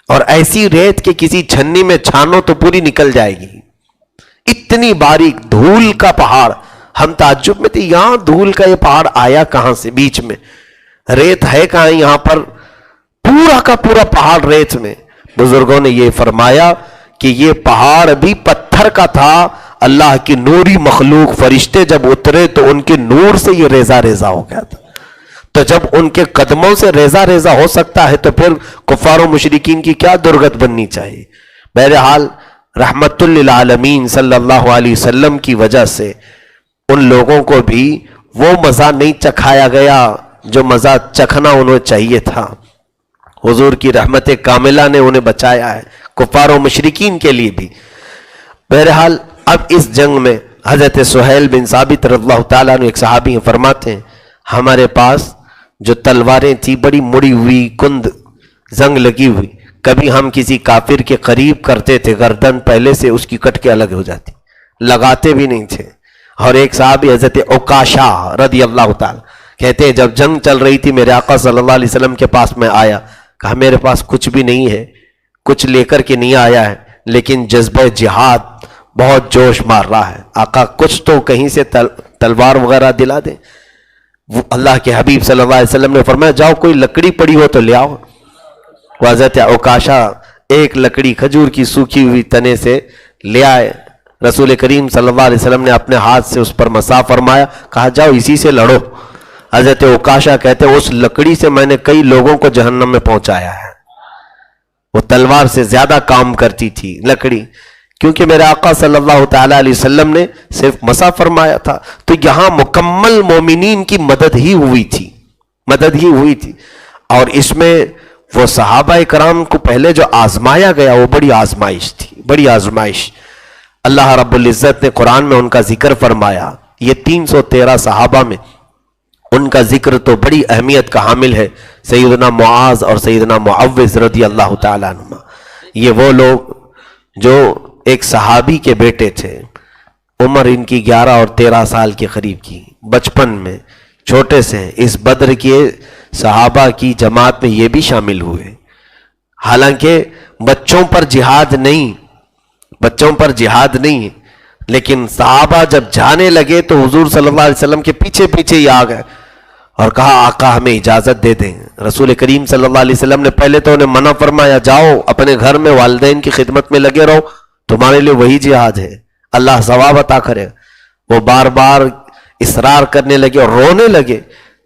اور ایسی ریت کہ کسی چھنی میں چھانو تو پوری نکل جائے گی، اتنی باریک دھول کا پہاڑ۔ ہم تعجب میں تھے یہاں دھول کا یہ پہاڑ آیا کہاں سے, بیچ میں ریت ہے کہاں, یہاں پر پورا کا پورا پہاڑ ریت میں. بزرگوں نے یہ فرمایا کہ یہ پہاڑ بھی پتھر کا تھا, اللہ کی نوری مخلوق فرشتے جب اترے تو ان کے نور سے یہ ریزہ ریزہ ہو گیا تھا. تو جب ان کے قدموں سے ریزہ ریزہ ہو سکتا ہے تو پھر کفار و مشرکین کی کیا درگت بننی چاہیے. بہرحال رحمت للعالمین صلی اللہ علیہ وسلم کی وجہ سے ان لوگوں کو بھی وہ مزہ نہیں چکھایا گیا جو مزہ چکھنا انہیں چاہیے تھا. حضور کی رحمت کاملہ نے انہیں بچایا ہے, کفار و مشرکین کے لیے بھی. بہرحال اب اس جنگ میں حضرت سہیل بن ثابت رضی اللہ تعالیٰ عنہ ایک صحابی ہیں, فرماتے ہیں ہمارے پاس جو تلواریں تھی بڑی مڑی ہوئی, کند زنگ لگی ہوئی, کبھی ہم کسی کافر کے قریب کرتے تھے گردن پہلے سے اس کی کٹ کے الگ ہو جاتی, لگاتے بھی نہیں تھے. اور ایک صحابی حضرت عکاشہ رضی اللہ تعالیٰ کہتے ہیں جب جنگ چل رہی تھی میرے آقا صلی اللہ علیہ وسلم کے پاس میں آیا, کہا میرے پاس کچھ بھی نہیں ہے, کچھ لے کر کے نہیں آیا ہے, لیکن جذبہ جہاد بہت جوش مار رہا ہے, آقا کچھ تو کہیں سے تلوار وغیرہ دلا دیں. وہ اللہ کے حبیب صلی اللہ علیہ وسلم نے فرمایا جاؤ کوئی لکڑی پڑی ہو تو لے آؤ. حضرت عکاشہ ایک لکڑی کھجور کی سوکھی ہوئی تنے سے لے آئے. رسول کریم صلی اللہ علیہ وسلم نے اپنے ہاتھ سے اس پر مسا فرمایا, کہا جاؤ اسی سے لڑو. حضرت عکاشہ کہتے اس لکڑی سے میں نے کئی لوگوں کو جہنم میں پہنچایا ہے. وہ تلوار سے زیادہ کام کرتی تھی لکڑی, کیونکہ میرے آقا صلی اللہ تعالیٰ علیہ وسلم نے صرف مسا فرمایا تھا. تو یہاں مکمل مومنین کی مدد ہی ہوئی تھی. اور اس میں وہ صحابہ کرام کو پہلے جو آزمایا گیا وہ بڑی آزمائش. اللہ رب العزت نے قرآن میں ان کا ذکر فرمایا. یہ 313 صحابہ میں ان کا ذکر تو بڑی اہمیت کا حامل ہے. سیدنا معاذ اور سیدنا معوذ رضی اللہ تعالیٰ عنہ, یہ وہ لوگ جو ایک صحابی کے بیٹے تھے, عمر ان کی 11 اور 13 سال کے قریب کی, بچپن میں چھوٹے سے اس بدر کے صحابہ کی جماعت میں یہ بھی شامل ہوئے. حالانکہ بچوں پر جہاد نہیں, لیکن صحابہ جب جانے لگے تو حضور صلی اللہ علیہ وسلم کے پیچھے پیچھے ہی آ گئے اور کہا آقا ہمیں اجازت دے دیں. رسول کریم صلی اللہ علیہ وسلم نے پہلے تو انہیں منع فرمایا جاؤ اپنے گھر میں والدین کی خدمت میں لگے رہو, تمہارے لیے وہی جہاد ہے, اللہ ثواب عطا کرے. وہ بار بار اصرار کرنے لگے اور رونے لگے.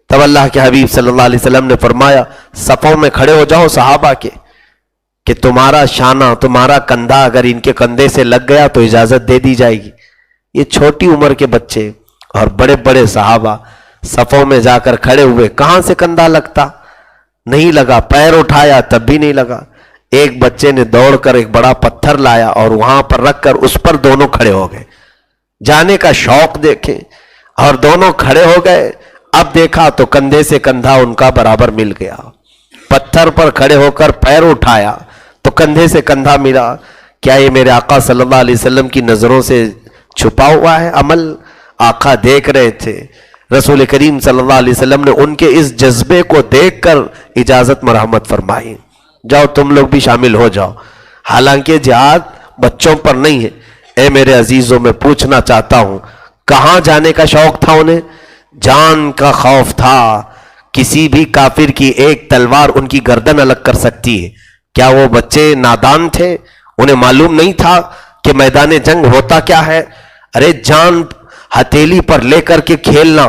تب اللہ کے حبیب صلی اللہ علیہ وسلم نے فرمایا صفوں میں کھڑے ہو جاؤ صحابہ کے, کہ تمہارا شانہ تمہارا کندھا اگر ان کے کندھے سے لگ گیا تو اجازت دے دی جائے گی. یہ چھوٹی عمر کے بچے اور بڑے بڑے صحابہ صفوں میں جا کر کھڑے ہوئے, کہاں سے کندھا لگتا, نہیں لگا. پیر اٹھایا تب بھی نہیں لگا. ایک بچے نے دوڑ کر ایک بڑا پتھر لایا اور وہاں پر رکھ کر اس پر دونوں کھڑے ہو گئے. جانے کا شوق دیکھیں, اور دونوں کھڑے ہو گئے. اب دیکھا تو کندھے سے کندھا ان کا برابر مل گیا. پتھر پر کھڑے ہو کر پیر اٹھایا تو کندھے سے کندھا ملا. کیا یہ میرے آقا صلی اللہ علیہ وسلم کی نظروں سے چھپا ہوا ہے عمل؟ آقا دیکھ رہے تھے. رسول کریم صلی اللہ علیہ وسلم نے ان کے اس جذبے کو دیکھ کر اجازت مرحمت فرمائی, جاؤ تم لوگ بھی شامل ہو جاؤ. حالانکہ جہاد بچوں پر نہیں ہے. اے میرے عزیزوں, میں پوچھنا چاہتا ہوں کہاں جانے کا شوق تھا انہیں؟ جان کا خوف تھا. کسی بھی کافر کی ایک تلوار ان کی گردن الگ کر سکتی ہے. کیا وہ بچے نادان تھے؟ انہیں معلوم نہیں تھا کہ میدان جنگ ہوتا کیا ہے؟ ارے جان ہتھیلی پر لے کر کے کھیلنا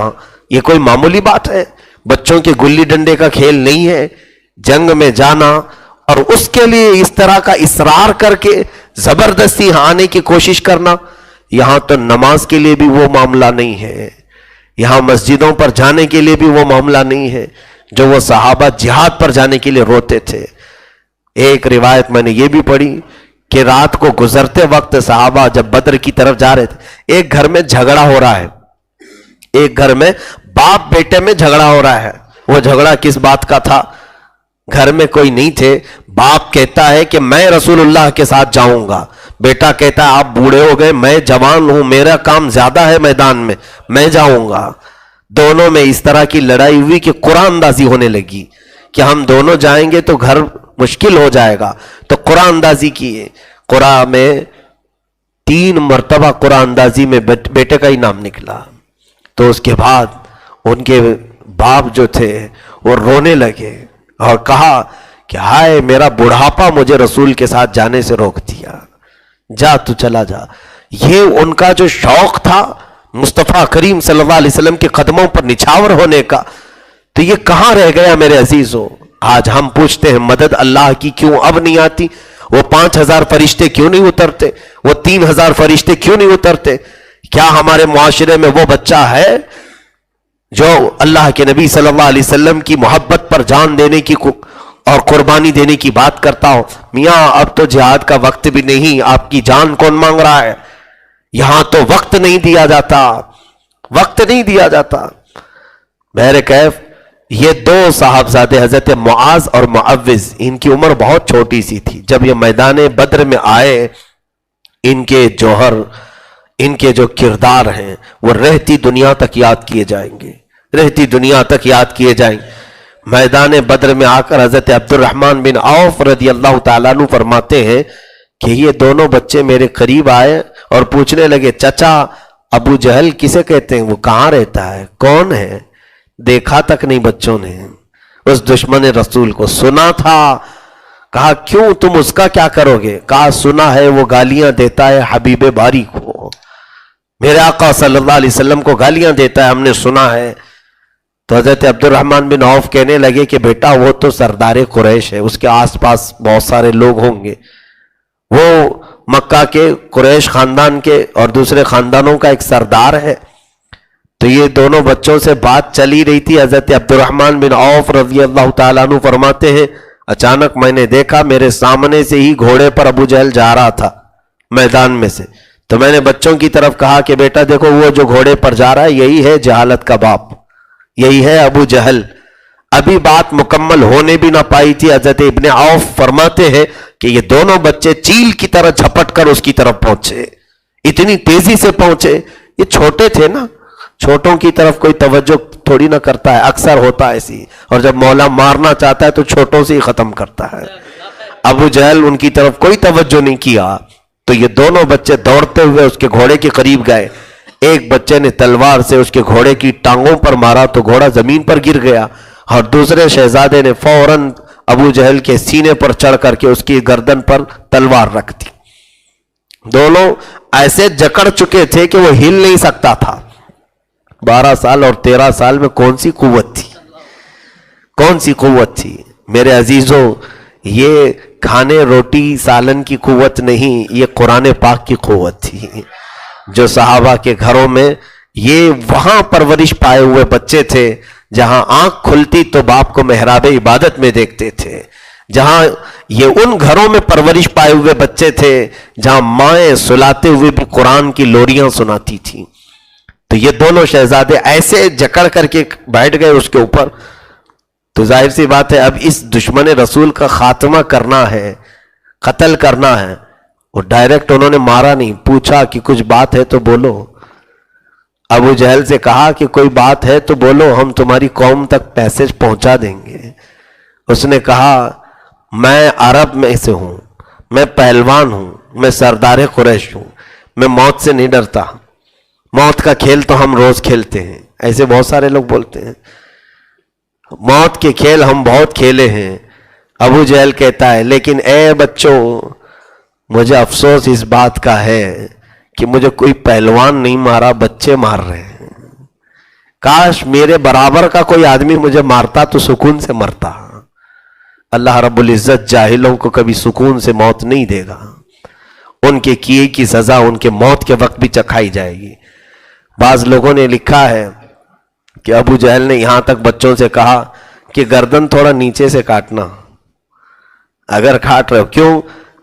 یہ کوئی معمولی بات ہے؟ بچوں کے گلی ڈنڈے کا کھیل نہیں ہے. جنگ میں جانا اور اس کے لیے اس طرح کا اصرار کر کے زبردستی آنے کی کوشش کرنا, یہاں تو نماز کے لیے بھی وہ معاملہ نہیں ہے, یہاں مسجدوں پر جانے کے لیے بھی وہ معاملہ نہیں ہے جو وہ صحابہ جہاد پر جانے کے لیے روتے تھے. ایک روایت میں نے یہ بھی پڑھی کہ رات کو گزرتے وقت صحابہ جب بدر کی طرف جا رہے تھے, ایک گھر میں جھگڑا ہو رہا ہے, ایک گھر میں باپ بیٹے میں جھگڑا ہو رہا ہے. وہ جھگڑا کس بات کا تھا؟ گھر میں کوئی نہیں تھے. باپ کہتا ہے کہ میں رسول اللہ کے ساتھ جاؤں گا, بیٹا کہتا ہے آپ بوڑھے ہو گئے, میں جوان ہوں, میرا کام زیادہ ہے میدان میں جاؤں گا. دونوں میں اس طرح کی لڑائی ہوئی کہ قرآن اندازی ہونے لگی کہ ہم دونوں جائیں گے تو گھر مشکل ہو جائے گا. تو قرآن اندازی کیے. قرآن میں 3 مرتبہ قرآن اندازی میں بیٹے کا ہی نام نکلا. تو اس کے بعد ان کے باپ جو تھے وہ رونے لگے اور کہا کہ ہائے میرا بڑھاپا مجھے رسول کے ساتھ جانے سے روک دیا، جا تو چلا جا۔ یہ ان کا جو شوق تھا مصطفیٰ کریم صلی اللہ علیہ وسلم کے قدموں پر نچھاور ہونے کا، تو یہ کہاں رہ گیا میرے عزیزوں؟ آج ہم پوچھتے ہیں مدد اللہ کی کیوں اب نہیں آتی؟ وہ 5000 فرشتے کیوں نہیں اترتے؟ وہ 3000 فرشتے کیوں نہیں اترتے؟ کیا ہمارے معاشرے میں وہ بچہ ہے جو اللہ کے نبی صلی اللہ علیہ وسلم کی محبت پر جان دینے کی اور قربانی دینے کی بات کرتا ہو؟ میاں اب تو جہاد کا وقت بھی نہیں، آپ کی جان کون مانگ رہا ہے؟ یہاں تو وقت نہیں دیا جاتا، وقت نہیں دیا جاتا۔ بہر کیف یہ دو صاحبزادے حضرت معاذ اور معوذ، ان کی عمر بہت چھوٹی سی تھی جب یہ میدان بدر میں آئے۔ ان کے جوہر، ان کے جو کردار ہیں وہ رہتی دنیا تک یاد کیے جائیں گے، رہتی دنیا تک یاد کیے جائیں گے۔ میدان بدر میں آ کر حضرت عبد الرحمن بن عوف رضی اللہ تعالیٰ عنہ فرماتے ہیں کہ یہ دونوں بچے میرے قریب آئے اور پوچھنے لگے، چچا ابو جہل کسے کہتے ہیں؟ وہ کہاں رہتا ہے؟ کون ہے؟ دیکھا تک نہیں بچوں نے اس دشمن رسول کو، سنا تھا۔ کہا کیوں تم اس کا کیا کرو گے؟ کہا سنا ہے وہ گالیاں دیتا ہے حبیب باری کو، میرے آقا صلی اللہ علیہ وسلم کو گالیاں دیتا ہے، ہم نے سنا ہے۔ تو حضرت عبد الرحمن بن عوف کہنے لگے کہ بیٹا وہ تو سردار قریش ہے، اس کے آس پاس بہت سارے لوگ ہوں گے، وہ مکہ کے قریش خاندان کے اور دوسرے خاندانوں کا ایک سردار ہے۔ تو یہ دونوں بچوں سے بات چلی رہی تھی۔ حضرت عبد الرحمن بن عوف رضی اللہ تعالیٰ عنہ فرماتے ہیں اچانک میں نے دیکھا میرے سامنے سے ہی گھوڑے پر ابو جہل جا رہا تھا میدان میں سے، تو میں نے بچوں کی طرف کہا کہ بیٹا دیکھو وہ جو گھوڑے پر جا رہا ہے یہی ہے جہالت کا باپ، یہی ہے ابو جہل۔ ابھی بات مکمل ہونے بھی نہ پائی تھی، حضرت ابن عوف فرماتے ہیں کہ یہ دونوں بچے چیل کی طرح جھپٹ کر اس کی طرف پہنچے، اتنی تیزی سے پہنچے۔ یہ چھوٹے تھے نا، چھوٹوں کی طرف کوئی توجہ تھوڑی نہ کرتا ہے، اکثر ہوتا ہے ایسی، اور جب مولا مارنا چاہتا ہے تو چھوٹوں سے ہی ختم کرتا ہے۔ ابو جہل ان کی طرف کوئی توجہ نہیں کیا، تو یہ دونوں بچے دوڑتے ہوئے اس کے گھوڑے کے قریب گئے۔ ایک بچے نے تلوار سے اس کے گھوڑے کی ٹانگوں پر مارا تو گھوڑا زمین پر گر گیا، اور دوسرے شہزادے نے فوراً ابو جہل کے سینے پر چڑھ کر کے اس کی گردن پر تلوار رکھ دی۔ دونوں ایسے جکڑ چکے تھے کہ وہ ہل نہیں سکتا تھا۔ 12 سال اور 13 سال میں کون سی قوت تھی، کون سی قوت تھی میرے عزیزوں؟ یہ کھانے روٹی سالن کی قوت نہیں، یہ قرآن پاک کی قوت تھی۔ جو صحابہ کے گھروں میں یہ وہاں پرورش پائے ہوئے بچے تھے جہاں آنکھ کھلتی تو باپ کو محراب عبادت میں دیکھتے تھے، جہاں یہ ان گھروں میں پرورش پائے ہوئے بچے تھے جہاں مائیں سلاتے ہوئے بھی قرآن کی لوریاں سناتی تھیں۔ تو یہ دونوں شہزادے ایسے جکڑ کر کے بیٹھ گئے اس کے اوپر۔ تو ظاہر سی بات ہے اب اس دشمن رسول کا خاتمہ کرنا ہے، قتل کرنا ہے۔ وہ ڈائریکٹ انہوں نے مارا نہیں، پوچھا کہ کچھ بات ہے تو بولو۔ ابو جہل سے کہا کہ کوئی بات ہے تو بولو، ہم تمہاری قوم تک پیسج پہنچا دیں گے۔ اس نے کہا میں عرب میں سے ہوں، میں پہلوان ہوں، میں سردار قریش ہوں، میں موت سے نہیں ڈرتا، موت کا کھیل تو ہم روز کھیلتے ہیں۔ ایسے بہت سارے لوگ بولتے ہیں موت کے کھیل ہم بہت کھیلے ہیں۔ ابو جہل کہتا ہے لیکن اے بچوں مجھے افسوس اس بات کا ہے کہ مجھے کوئی پہلوان نہیں مارا، بچے مار رہے ہیں۔ کاش میرے برابر کا کوئی آدمی مجھے مارتا تو سکون سے مرتا۔ اللہ رب العزت جاہلوں کو کبھی سکون سے موت نہیں دے گا، ان کے کیے کی سزا ان کے موت کے وقت بھی چکھائی جائے گی۔ بعض لوگوں نے لکھا ہے کہ ابو جہل نے یہاں تک بچوں سے کہا کہ گردن تھوڑا نیچے سے کاٹنا اگر کاٹ رہے ہو، کیوں؟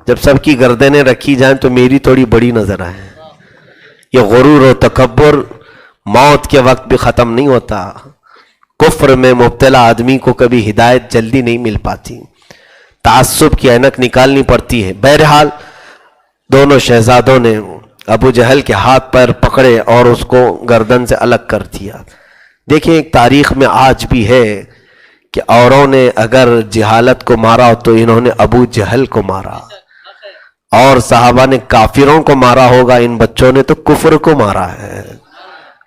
جب سب کی گردنیں رکھی جائیں تو میری تھوڑی بڑی نظر آئے۔ یہ غرور و تکبر موت کے وقت بھی ختم نہیں ہوتا۔ کفر میں مبتلا آدمی کو کبھی ہدایت جلدی نہیں مل پاتی، تعصب کی اینک نکالنی پڑتی ہے۔ بہرحال دونوں شہزادوں نے ابو جہل کے ہاتھ پیر پکڑے اور اس کو گردن سے الگ کر دیا۔ دیکھیں ایک تاریخ میں آج بھی ہے کہ اوروں نے اگر جہالت کو مارا تو انہوں نے ابو جہل کو مارا، اور صحابہ نے کافروں کو مارا ہوگا، ان بچوں نے تو کفر کو مارا ہے،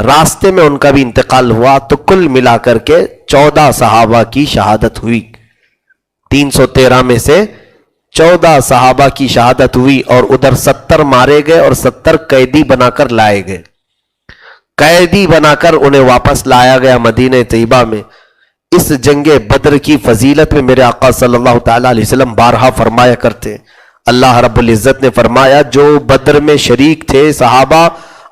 راستے میں ان کا بھی انتقال ہوا، تو کل ملا کر کے 14 صحابہ کی شہادت ہوئی۔ 313 میں سے 14 صحابہ کی شہادت ہوئی، اور ادھر 70 مارے گئے اور 70 قیدی بنا کر لائے گئے۔ قیدی بنا کر انہیں واپس لایا گیا مدینہ طیبہ میں۔ اس جنگ بدر کی فضیلت میں میرے آقا صلی اللہ تعالیٰ علیہ وسلم بارہا فرمایا کرتے، اللہ رب العزت نے فرمایا جو بدر میں شریک تھے صحابہ،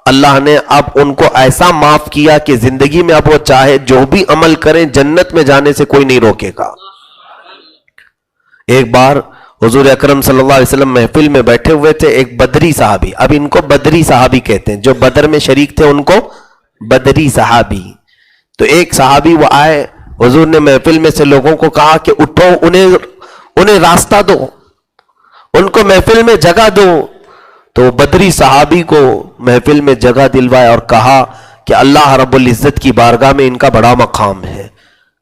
اللہ نے اب ان کو ایسا معاف کیا کہ زندگی میں اب وہ چاہے جو بھی عمل کریں جنت میں جانے سے کوئی نہیں روکے گا۔ ایک بار حضور اکرم صلی اللہ علیہ وسلم محفل میں بیٹھے ہوئے تھے، ایک بدری صحابی، اب ان کو بدری صحابی کہتے ہیں، جو بدر میں شریک تھے ان کو بدری صحابی۔ تو ایک صحابی وہ آئے، حضور نے محفل میں سے لوگوں کو کہا کہ اٹھو، انہیں راستہ دو، ان کو محفل میں جگہ دو۔ تو بدری صحابی کو محفل میں جگہ دلوایا اور کہا کہ اللہ رب العزت کی بارگاہ میں ان کا بڑا مقام ہے،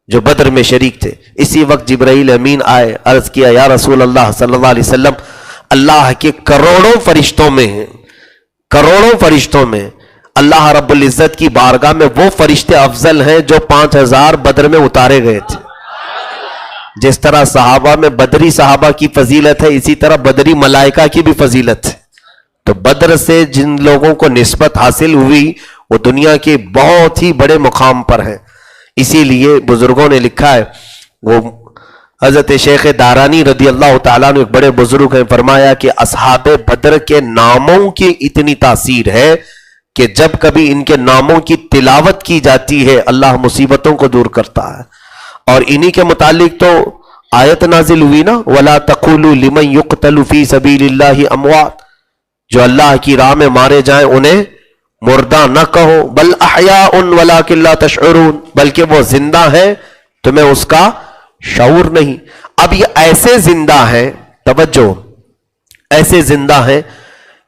جو بدر میں شریک تھے۔ اسی وقت جبرائیل امین آئے، عرض کیا یا رسول اللہ صلی اللہ علیہ وسلم، اللہ کے کروڑوں فرشتوں میں اللہ رب العزت کی بارگاہ میں وہ فرشتے افضل ہیں جو 5000 بدر میں اتارے گئے تھے۔ جس طرح صحابہ میں بدری صحابہ کی فضیلت ہے، اسی طرح بدری ملائکہ کی بھی فضیلت ہے۔ تو بدر سے جن لوگوں کو نسبت حاصل ہوئی وہ دنیا کے بہت ہی بڑے مقام پر ہیں۔ اسی لیے بزرگوں نے لکھا ہے، وہ حضرت شیخ دارانی رضی اللہ تعالیٰ نے ایک بڑے بزرگ ہیں، فرمایا کہ اصحاب بدر کے ناموں کی اتنی تاثیر ہے کہ جب کبھی ان کے ناموں کی تلاوت کی جاتی ہے اللہ مصیبتوں کو دور کرتا ہے۔ اور انہی کے متعلق تو آیت نازل ہوئی نا، وَلَا تَقُولُوا لِمَنْ يُقْتَلُ فِي سَبِيلِ اللَّهِ أَمْوَاتٌ، جو اللہ کی راہ میں مارے جائیں انہیں مردہ نہ کہو، بل احیاء ولکن لا تشعرون، بلکہ وہ زندہ ہیں تمہیں اس کا شعور نہیں۔ اب یہ ایسے زندہ ہیں، توجہ، ایسے زندہ ہیں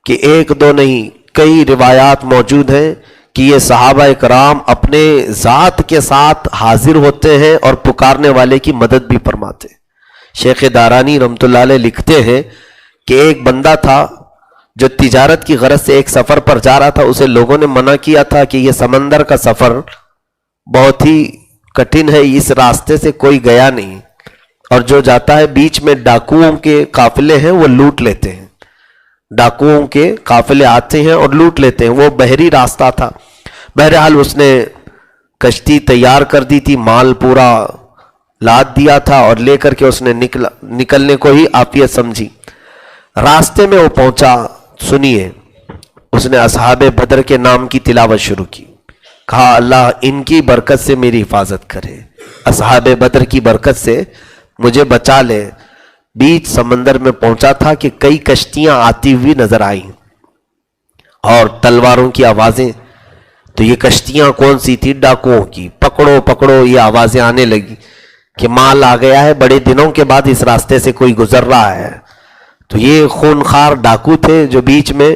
کہ ایک دو نہیں، کئی روایات موجود ہیں کہ یہ صحابہ اکرام اپنے ذات کے ساتھ حاضر ہوتے ہیں اور پکارنے والے کی مدد بھی فرماتے ہیں۔ شیخ دارانی رحمۃ اللہ علیہ لکھتے ہیں کہ ایک بندہ تھا جو تجارت کی غرض سے ایک سفر پر جا رہا تھا، اسے لوگوں نے منع کیا تھا کہ یہ سمندر کا سفر بہت ہی کٹھن ہے، اس راستے سے کوئی گیا نہیں، اور جو جاتا ہے بیچ میں ڈاکوؤں کے قافلے ہیں وہ لوٹ لیتے ہیں، ڈاکوؤں کے قافلے آتے ہیں اور لوٹ لیتے ہیں۔ وہ بحری راستہ تھا، بہرحال اس نے کشتی تیار کر دی تھی، مال پورا لاد دیا تھا اور لے کر کے اس نے نکلنے کو ہی عافیت سمجھی۔ راستے میں وہ پہنچا، سنیے، اس نے اصحاب بدر کے نام کی تلاوت شروع کی، کہا اللہ ان کی برکت سے میری حفاظت کرے، اصحاب بدر کی برکت سے مجھے بچا لے۔ بیچ سمندر میں پہنچا تھا کہ کئی کشتیاں آتی ہوئی نظر آئیں اور تلواروں کی آوازیں، تو یہ کشتیاں کون سی تھی؟ ڈاکوؤں کی، پکڑو پکڑو یہ آوازیں آنے لگی کہ مال آ گیا ہے، بڑے دنوں کے بعد اس راستے سے کوئی گزر رہا ہے۔ تو یہ خونخوار ڈاکو تھے جو بیچ میں،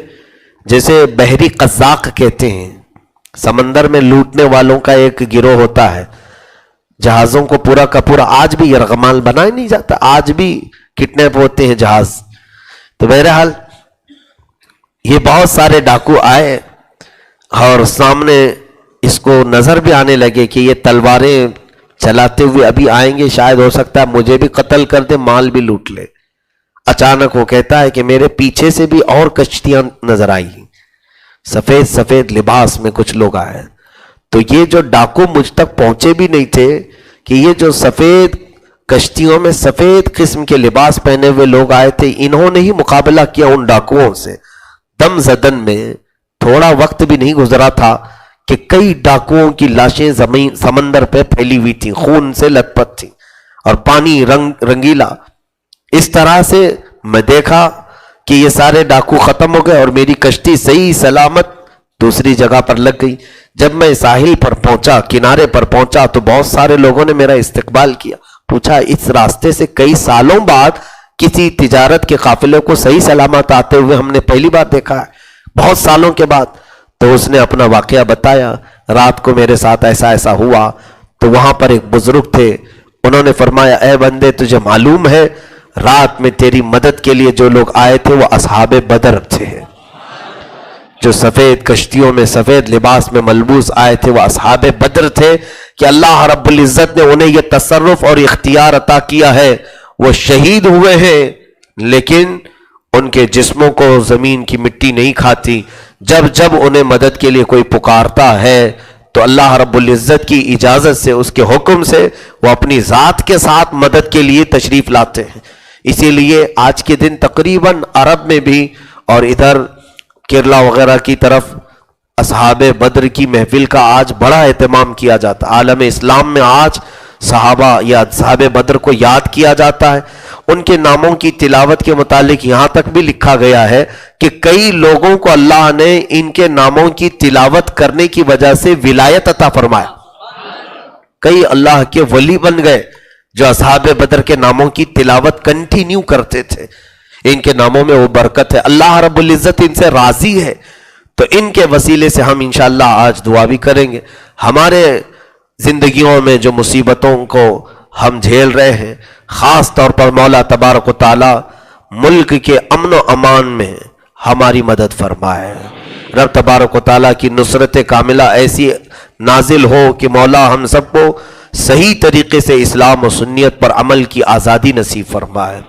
جیسے بحری قزاق کہتے ہیں، سمندر میں لوٹنے والوں کا ایک گروہ ہوتا ہے، جہازوں کو پورا کا پورا، آج بھی یرغمال بنایا نہیں جاتا، آج بھی کڈنیپ ہوتے ہیں جہاز۔ تو بہرحال یہ بہت سارے ڈاکو آئے اور سامنے اس کو نظر بھی آنے لگے کہ یہ تلواریں چلاتے ہوئے ابھی آئیں گے، شاید ہو سکتا ہے مجھے بھی قتل کر دے، مال بھی لوٹ لے۔ اچانک وہ کہتا ہے کہ میرے پیچھے سے بھی اور کشتیاں نظر آئی، سفید سفید لباس میں کچھ لوگ آئے۔ تو یہ جو ڈاکو مجھ تک پہنچے بھی نہیں تھے کہ یہ جو سفید کشتیوں میں سفید قسم کے لباس پہنے ہوئے لوگ آئے تھے، انہوں نے ہی مقابلہ کیا ان ڈاکوؤں سے۔ دم زدن میں تھوڑا وقت بھی نہیں گزرا تھا کہ کئی ڈاکوؤں کی لاشیں زمین سمندر پہ پھیلی ہوئی تھیں، خون سے لت پت تھیں اور پانی رنگیلا۔ اس طرح سے میں دیکھا کہ یہ سارے ڈاکو ختم ہو گئے اور میری کشتی صحیح سلامت دوسری جگہ پر لگ گئی۔ جب میں ساحل پر پہنچا، کنارے پر پہنچا، تو بہت سارے لوگوں نے میرا استقبال کیا، پوچھا اس راستے سے کئی سالوں بعد کسی تجارت کے قافلے کو صحیح سلامت آتے ہوئے ہم نے پہلی بار دیکھا ہے، بہت سالوں کے بعد۔ تو اس نے اپنا واقعہ بتایا، رات کو میرے ساتھ ایسا ایسا ہوا۔ تو وہاں پر ایک بزرگ تھے، انہوں نے فرمایا اے بندے تجھے معلوم ہے رات میں تیری مدد کے لیے جو لوگ آئے تھے وہ اصحاب بدر تھے، جو سفید کشتیوں میں سفید لباس میں ملبوس آئے تھے وہ اصحاب بدر تھے کہ اللہ رب العزت نے انہیں یہ تصرف اور اختیار عطا کیا ہے. وہ شہید ہوئے ہیں لیکن ان کے جسموں کو زمین کی مٹی نہیں کھاتی. جب جب انہیں مدد کے لیے کوئی پکارتا ہے تو اللہ رب العزت کی اجازت سے، اس کے حکم سے وہ اپنی ذات کے ساتھ مدد کے لیے تشریف لاتے ہیں. اسی لیے آج کے دن تقریباً عرب میں بھی اور ادھر کیرلا وغیرہ کی طرف اصحاب بدر کی محفل کا آج بڑا اہتمام کیا جاتا ہے. عالم اسلام میں آج صحابہ یا اصحاب بدر کو یاد کیا جاتا ہے. ان کے ناموں کی تلاوت کے متعلق یہاں تک بھی لکھا گیا ہے کہ کئی لوگوں کو اللہ نے ان کے ناموں کی تلاوت کرنے کی وجہ سے ولایت عطا فرمایا. کئی اللہ کے ولی بن گئے جو اصحاب بدر کے ناموں کی تلاوت کنٹینیو کرتے تھے. ان کے ناموں میں وہ برکت ہے. اللہ رب العزت ان سے راضی ہے. تو ان کے وسیلے سے ہم انشاءاللہ آج دعا بھی کریں گے. ہمارے زندگیوں میں جو مصیبتوں کو ہم جھیل رہے ہیں، خاص طور پر مولا تبارک و تعالی ملک کے امن و امان میں ہماری مدد فرمائے. رب تبارک و تعالیٰ کی نصرت کاملہ ایسی نازل ہو کہ مولا ہم سب کو صحیح طریقے سے اسلام و سنیت پر عمل کی آزادی نصیب فرمائے.